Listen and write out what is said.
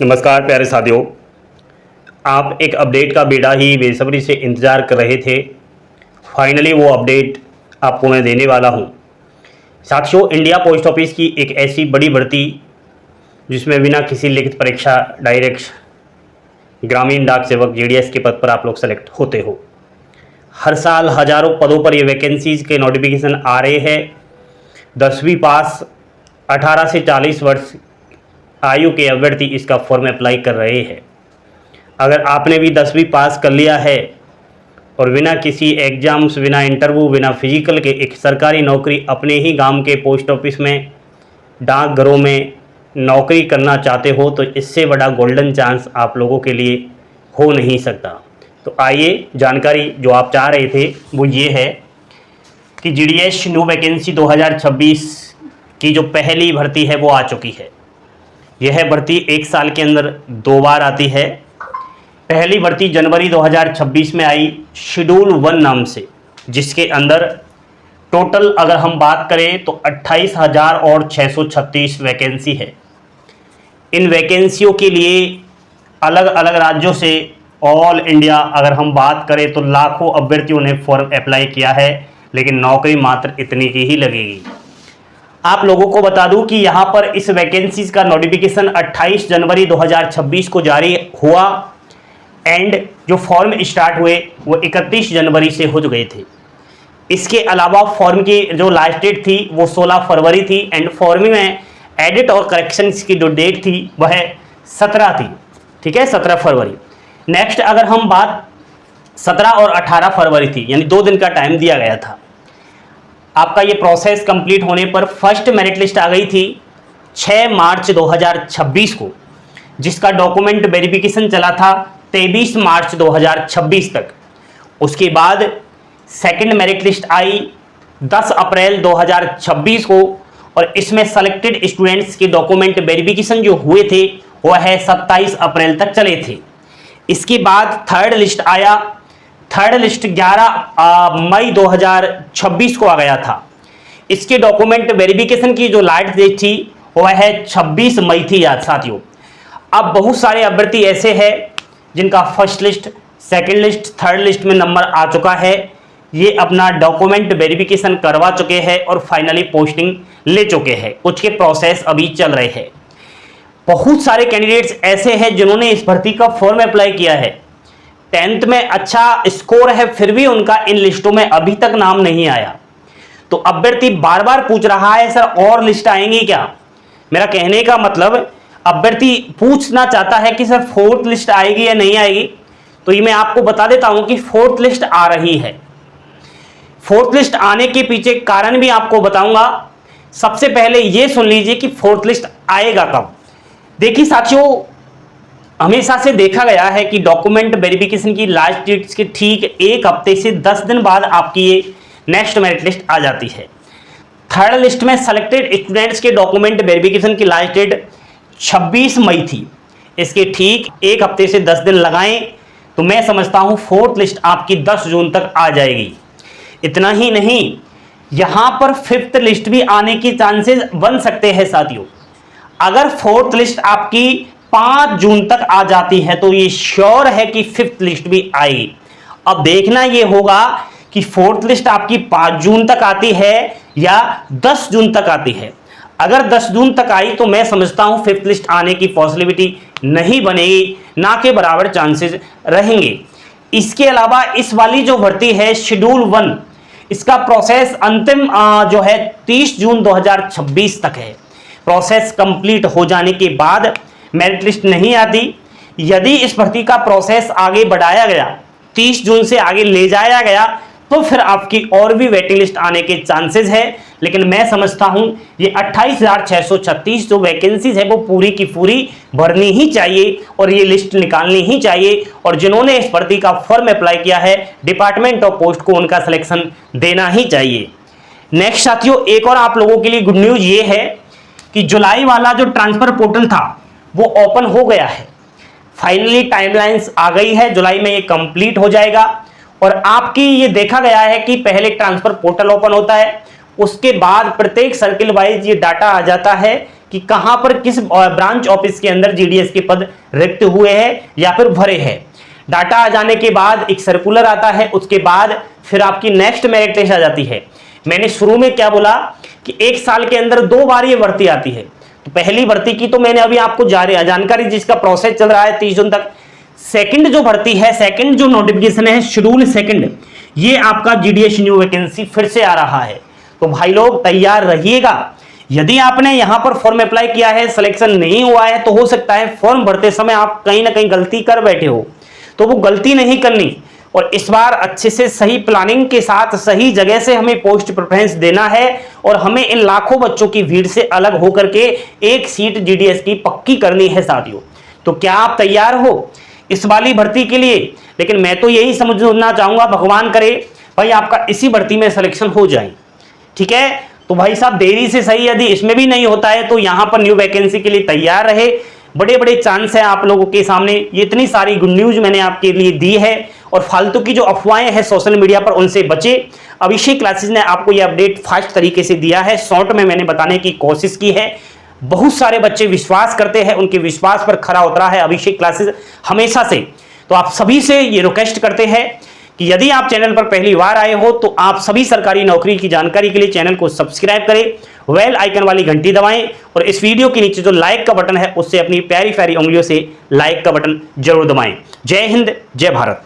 नमस्कार प्यारे साथियों, आप एक अपडेट का बेड़ा ही बेसब्री से इंतज़ार कर रहे थे। फाइनली वो अपडेट आपको मैं देने वाला हूँ। साथियों, इंडिया पोस्ट ऑफिस की एक ऐसी बड़ी भर्ती जिसमें बिना किसी लिखित परीक्षा डायरेक्ट ग्रामीण डाक सेवक जीडीएस के पद पर आप लोग सेलेक्ट होते हो। हर साल हज़ारों पदों पर ये वैकेंसीज़ के नोटिफिकेशन आ रहे हैं। 10वीं पास 18 से 40 वर्ष आयु के अभ्यर्थी इसका फॉर्म अप्लाई कर रहे हैं। अगर आपने भी 10वीं पास कर लिया है और बिना किसी एग्ज़ाम्स, बिना इंटरव्यू, बिना फिजिकल के एक सरकारी नौकरी अपने ही गांव के पोस्ट ऑफिस में, डाकघरों में नौकरी करना चाहते हो तो इससे बड़ा गोल्डन चांस आप लोगों के लिए हो नहीं सकता। तो आइए, जानकारी जो आप चाह रहे थे वो ये है कि जीडीएस न्यू वैकेंसी 2026 की जो पहली भर्ती है वो आ चुकी है। यह भर्ती एक साल के अंदर 2 बार आती है। पहली भर्ती जनवरी 2026 में आई शेड्यूल 1 नाम से, जिसके अंदर टोटल अगर हम बात करें तो 28,636 वैकेंसी है। इन वैकेंसियों के लिए अलग अलग राज्यों से ऑल इंडिया अगर हम बात करें तो लाखों अभ्यर्थियों ने फॉर्म अप्लाई किया है, लेकिन नौकरी मात्र इतनी की ही लगेगी। आप लोगों को बता दूं कि यहां पर इस वैकेंसीज का नोटिफिकेशन 28 जनवरी 2026 को जारी हुआ एंड जो फॉर्म स्टार्ट हुए वो 31 जनवरी से हो गए थे। इसके अलावा फॉर्म की जो लास्ट डेट थी वो 16 फरवरी थी एंड फॉर्म में एडिट और करेक्शन की जो डेट थी वह 17 थी। ठीक है, 17 फरवरी। नेक्स्ट अगर हम बात 17 और 18 फरवरी थी, यानी 2 दिन का टाइम दिया गया था। आपका ये प्रोसेस कंप्लीट होने पर फर्स्ट मेरिट लिस्ट आ गई थी 6 मार्च 2026 को, जिसका डॉक्यूमेंट वेरिफिकेशन चला था 23 मार्च 2026 तक। उसके बाद सेकंड मेरिट लिस्ट आई 10 अप्रैल 2026 को और इसमें सेलेक्टेड स्टूडेंट्स के डॉक्यूमेंट वेरिफिकेशन जो हुए थे वह है 27 अप्रैल तक चले थे। इसके बाद थर्ड लिस्ट आया। थर्ड लिस्ट 11 मई 2026 को आ गया था। इसके डॉक्यूमेंट वेरिफिकेशन की जो लास्ट डेट थी वह है 26 मई थी याद साथियों। अब बहुत सारे अभ्यर्थी ऐसे हैं जिनका first list, second list, third list में नंबर आ चुका है। ये अपना डॉक्यूमेंट वेरिफिकेशन करवा चुके हैं और फाइनली पोस्टिंग ले चुके हैं। कुछ के प्रोसेस अभी चल रहे हैं। बहुत सारे कैंडिडेट्स ऐसे हैं जिन्होंने इस भर्ती का फॉर्म अप्लाई किया है। 10th में अच्छा स्कोर है, फिर भी उनका इन लिस्टों में अभी तक नाम नहीं आया। तो अभ्यर्थी बार बार पूछ रहा है सर और लिस्ट आएंगी क्या। मेरा कहने का मतलब अभ्यर्थी पूछना चाहता है कि सर 4th लिस्ट आएगी या नहीं आएगी। तो ये मैं आपको बता देता हूं कि 4th लिस्ट आ रही है। 4th लिस्ट आने के पीछे कारण भी आपको बताऊंगा। सबसे पहले ये सुन लीजिए कि 4th लिस्ट आएगा कब। देखिए साथियों, हमेशा से देखा गया है कि डॉक्यूमेंट वेरिफिकेशन की लास्ट डेट के ठीक 1 हफ्ते से 10 दिन बाद आपकी ये नेक्स्ट मेरिट लिस्ट आ जाती है। थर्ड लिस्ट में सेलेक्टेड स्टूडेंट्स के डॉक्यूमेंट वेरिफिकेशन की लास्ट डेट 26 मई थी। इसके ठीक 1 हफ्ते से 10 दिन लगाएं तो मैं समझता हूं 4th लिस्ट आपकी 10 जून तक आ जाएगी। इतना ही नहीं, यहां पर 5th लिस्ट भी आने की चांसेस बन सकते हैं साथियों। अगर 4th लिस्ट आपकी 5 जून तक आ जाती है तो ये श्योर है कि 5th लिस्ट भी आएगी। अब देखना ये होगा कि 4th लिस्ट आपकी 5 जून तक आती है या 10 जून तक आती है। अगर 10 जून तक आई तो मैं समझता हूं 5th लिस्ट आने की पॉसिबिलिटी नहीं बनेगी, ना के बराबर चांसेस रहेंगे। इसके अलावा इस वाली जो भर्ती है शेड्यूल 1, इसका प्रोसेस अंतिम जो है 30 जून 2026 तक है। प्रोसेस कंप्लीट हो जाने के बाद मेरिट लिस्ट नहीं आती। यदि इस भर्ती का प्रोसेस आगे बढ़ाया गया, 30 जून से आगे ले जाया गया, तो फिर आपकी और भी वेटिंग लिस्ट आने के चांसेस है। लेकिन मैं समझता हूं ये 28,636 जो वैकेंसीज है वो पूरी की पूरी भरनी ही चाहिए और ये लिस्ट निकालनी ही चाहिए। और जिन्होंने इस भर्ती का फॉर्म अप्लाई किया है, डिपार्टमेंट ऑफ पोस्ट को उनका सिलेक्शन देना ही चाहिए। नेक्स्ट साथियों, एक और आप लोगों के लिए गुड न्यूज ये है कि जुलाई वाला जो ट्रांसफर पोर्टल था वो ओपन हो गया है। फाइनली टाइमलाइंस आ गई है, जुलाई में ये कंप्लीट हो जाएगा। और आपकी ये देखा गया है कि पहले ट्रांसफर पोर्टल ओपन होता है, उसके बाद प्रत्येक सर्किल वाइज ये डाटा आ जाता है कि कहां पर किस ब्रांच ऑफिस के अंदर जीडीएस के पद रिक्त हुए हैं या फिर भरे हैं। डाटा आ जाने के बाद एक सर्कुलर आता है, उसके बाद फिर आपकी नेक्स्ट मेरिट लिस्ट आ जाती है। मैंने शुरू में क्या बोला कि एक साल के अंदर 2 बार ये भर्ती आती है। तो पहली भर्ती की तो मैंने अभी आपको जानकारी, जिसका प्रोसेस चल रहा है 30 जून तक। सेकंड जो भर्ती है, सेकंड जो नोटिफिकेशन है, शेड्यूल सेकंड, ये आपका जीडीएस न्यू वैकेंसी फिर से आ रहा है। तो भाई लोग तैयार रहिएगा। यदि आपने यहां पर फॉर्म अप्लाई किया है, सिलेक्शन नहीं हुआ है, तो हो सकता है फॉर्म भरते समय आप कहीं ना कहीं गलती कर बैठे हो, तो वो गलती नहीं करनी और इस बार अच्छे से सही प्लानिंग के साथ सही जगह से हमें पोस्ट प्रेफरेंस देना है और हमें इन लाखों बच्चों की भीड़ से अलग होकर के एक सीट जीडीएस की पक्की करनी है साथियों। तो क्या आप तैयार हो इस वाली भर्ती के लिए? लेकिन मैं तो यही समझना चाहूंगा, भगवान करे भाई आपका इसी भर्ती में सिलेक्शन हो जाए, ठीक है। तो भाई साहब देरी से सही, यदि इसमें भी नहीं होता है तो यहां पर न्यू वैकेंसी के लिए तैयार रहे। बड़े बड़े चांस है आप लोगों के सामने। ये इतनी सारी गुड न्यूज मैंने आपके लिए दी है और फालतू की जो अफवाहें हैं सोशल मीडिया पर, उनसे बचे। अभिषेक क्लासेस ने आपको ये अपडेट फास्ट तरीके से दिया है, शॉर्ट में मैंने बताने की कोशिश की है। बहुत सारे बच्चे विश्वास करते हैं, उनके विश्वास पर खरा उतरा है अभिषेक क्लासेस हमेशा से। तो आप सभी से ये रिक्वेस्ट करते हैं कि यदि आप चैनल पर पहली बार आए हो तो आप सभी सरकारी नौकरी की जानकारी के लिए चैनल को सब्सक्राइब करें, बेल आइकन वाली घंटी दबाएं और इस वीडियो के नीचे जो लाइक का बटन है उससे अपनी प्यारी प्यारी उंगलियों से लाइक का बटन जरूर दबाएं। जय हिंद, जय भारत।